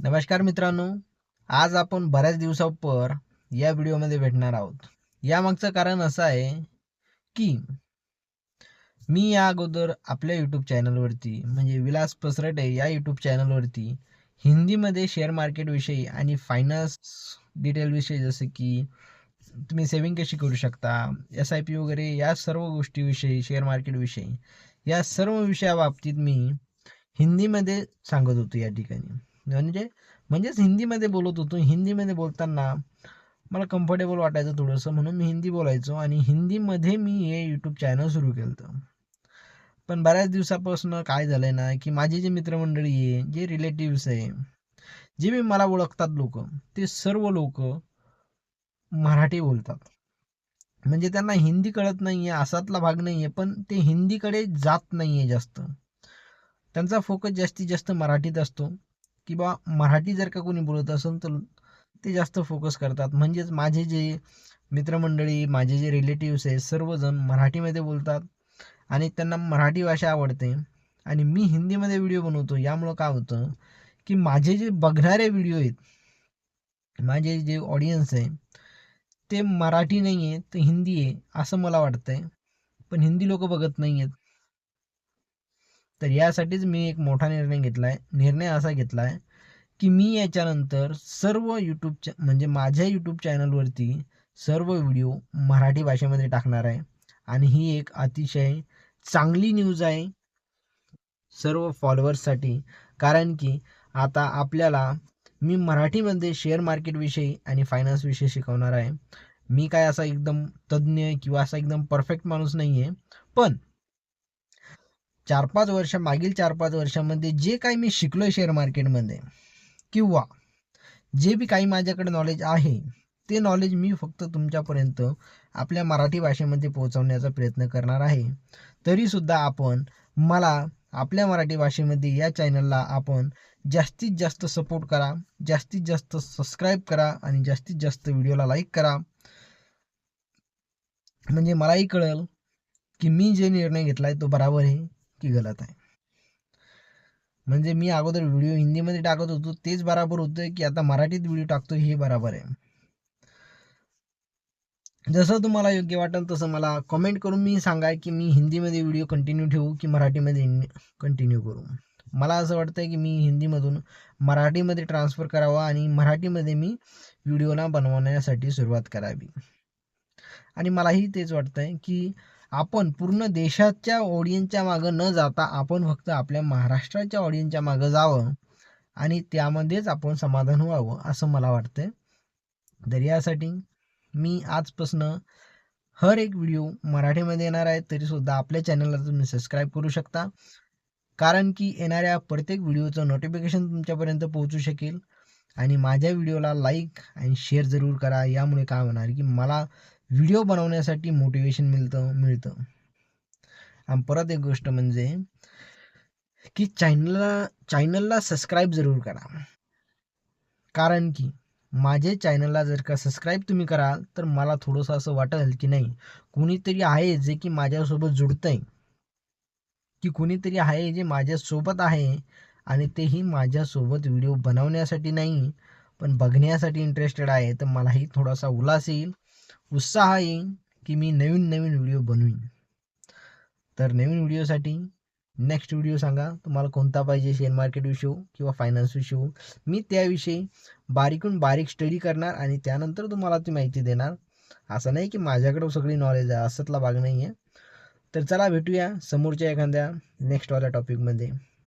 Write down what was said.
नमस्कार मित्रांनो, आज आपण बऱ्याच दिवसापर या व्हिडिओमध्ये भेटणार आहोत. यामागचं कारण असं आहे की मी या अगोदर आपल्या यूट्यूब चॅनलवरती म्हणजे विलास पसरटे या यूट्यूब चॅनलवरती हिंदीमध्ये शेअर मार्केटविषयी आणि फायनान्स डिटेलविषयी जसे की तुम्ही सेविंग कशी करू शकता, SIP वगैरे या सर्व गोष्टीविषयी, शेअर मार्केटविषयी या सर्व विषयाबाबतीत मी हिंदीमध्ये सांगत होतो या ठिकाणी. म्हणजेच हिंदीमध्ये बोलत होतो. हिंदीमध्ये बोलताना मला कम्फर्टेबल वाटायचं थोडंसं, म्हणून मी हिंदी बोलायचो आणि हिंदीमध्ये मी हे यूट्यूब चॅनल सुरू केलं होतं. पण बऱ्याच दिवसापासून काय झालंय ना, की माझे जे मित्रमंडळी आहे, जे रिलेटिव्स आहे, जे मी मला ओळखतात लोक, ते सर्व लोक मराठी बोलतात. म्हणजे त्यांना हिंदी कळत नाहीये असातला भाग नाहीये, पण ते हिंदीकडे जात नाहीये जास्त. त्यांचा फोकस जास्तीत जास्त मराठीत असतो, की बा मराठी जर का कोणी बोलत असेल तर ते जास्त फोकस करतात. म्हणजेच माझे जे मित्रमंडळी, माझे जे रिलेटिव्स आहे, सर्वजण मराठीमध्ये बोलतात आणि त्यांना मराठी भाषा आवडते. आणि मी हिंदीमध्ये व्हिडिओ बनवतो. यामुळं काय होतं की माझे जे बघणारे व्हिडिओ आहेत, माझे जे ऑडियन्स आहे, ते मराठी नाही आहे तर हिंदी आहे असं मला वाटतंय. पण हिंदी लोक बघत नाही आहेत. तर यासाठीच मी एक मोठा निर्णय असा घेतला आहे की मी याच्यानंतर सर्व म्हणजे माझ्या यूट्यूब चॅनलवरती सर्व व्हिडिओ मराठी भाषेमध्ये टाकणार आहे. आणि ही एक अतिशय चांगली न्यूज आहे सर्व फॉलोअर्ससाठी. कारण की आता आपल्याला मी मराठीमध्ये शेअर मार्केटविषयी आणि फायनान्सविषयी शिकवणार आहे. मी काय असा एकदम तज्ज्ञ किंवा असा एकदम परफेक्ट माणूस नाही आहे, पण मागील 4-5 वर्षामध्ये जे काही मी शिकलोय शेअर मार्केटमध्ये किंवा जे बी काही माझ्याकडे नॉलेज आहे, ते नॉलेज मी फक्त तुमच्यापर्यंत आपल्या मराठी भाषेमध्ये पोहोचवण्याचा प्रयत्न करणार आहे. तरीसुद्धा आपण मला आपल्या मराठी भाषेमध्ये या चॅनलला आपण जास्तीत जास्त सपोर्ट करा, जास्तीत जास्त सबस्क्राईब करा आणि जास्तीत जास्त व्हिडिओला लाईक करा. म्हणजे मलाही कळेल की मी जे निर्णय घेतला आहे तो बरोबर आहे की गलत आहे. म्हणजे मी अगोदर व्हिडिओ हिंदीमध्ये टाकत होतो तेच बरोबर होतं की आता मराठीत व्हिडिओ टाकतो हे बरोबर आहे. जसं तुम्हाला योग्य वाटेल तसं मला कमेंट करून मी सांगा की मी हिंदीमध्ये व्हिडिओ कंटिन्यू ठेवू की मराठीमध्ये कंटिन्यू करू. मला असं वाटतं की मी हिंदीमधून मराठीमध्ये ट्रान्सफर करावा आणि मराठीमध्ये मी व्हिडिओला बनवण्यासाठी सुरुवात करावी. आणि मलाही तेच वाटतंय की आपण पूर्ण देशाच्या ऑडियन्सच्या मागं न जाता आपण फक्त आपल्या महाराष्ट्राच्या ऑडियन्सच्या मागं जावं आणि त्यामध्येच आपण समाधान व्हावं असं मला वाटतंय. तर यासाठी मी आजपासून हर एक व्हिडिओ मराठीमध्ये येणार आहे. तरीसुद्धा आपल्या चॅनलला तुम्ही सबस्क्राईब करू शकता, कारण की येणाऱ्या प्रत्येक व्हिडिओचं नोटिफिकेशन तुमच्यापर्यंत पोहोचू शकेल. आणि माझ्या व्हिडिओला लाईक आणि शेअर जरूर करा. यामुळे काय होणार की मला व्हिडिओ बनवण्यासाठी मोटिवेशन मिळतं. आणि परत एक गोष्ट म्हणजे की चॅनलला सबस्क्राईब जरूर करा. कारण की माझे चॅनलला जर का सबस्क्राईब तुम्ही कराल तर मला थोडंसं असं वाटेल की नाही, कोणीतरी आहे जे की माझ्यासोबत जुडतंय, की कोणीतरी आहे जे माझ्यासोबत आहे आणि तेही माझ्यासोबत व्हिडिओ बनवण्यासाठी नाही पण बघण्यासाठी इंटरेस्टेड आहे. तर मलाही थोडासा उल्हास येईल, उत्साह येईल की मी नवीन नवीन व्हिडिओ बनवीन. तर नवीन व्हिडिओसाठी नेक्स्ट व्हिडिओ सांगा तुम्हाला कोणता पाहिजे, शेअर मार्केट विषयी किंवा फायनान्स विषयी. मी त्याविषयी बारीकून बारीक स्टडी करणार आणि त्यानंतर तुम्हाला ती माहिती देणार. असं नाही की माझ्याकडं सगळी नॉलेज आहे, असतला भाग नाही आहे. तर चला भेटूया समोरच्या एखाद्या नेक्स्टवाल्या टॉपिकमध्ये.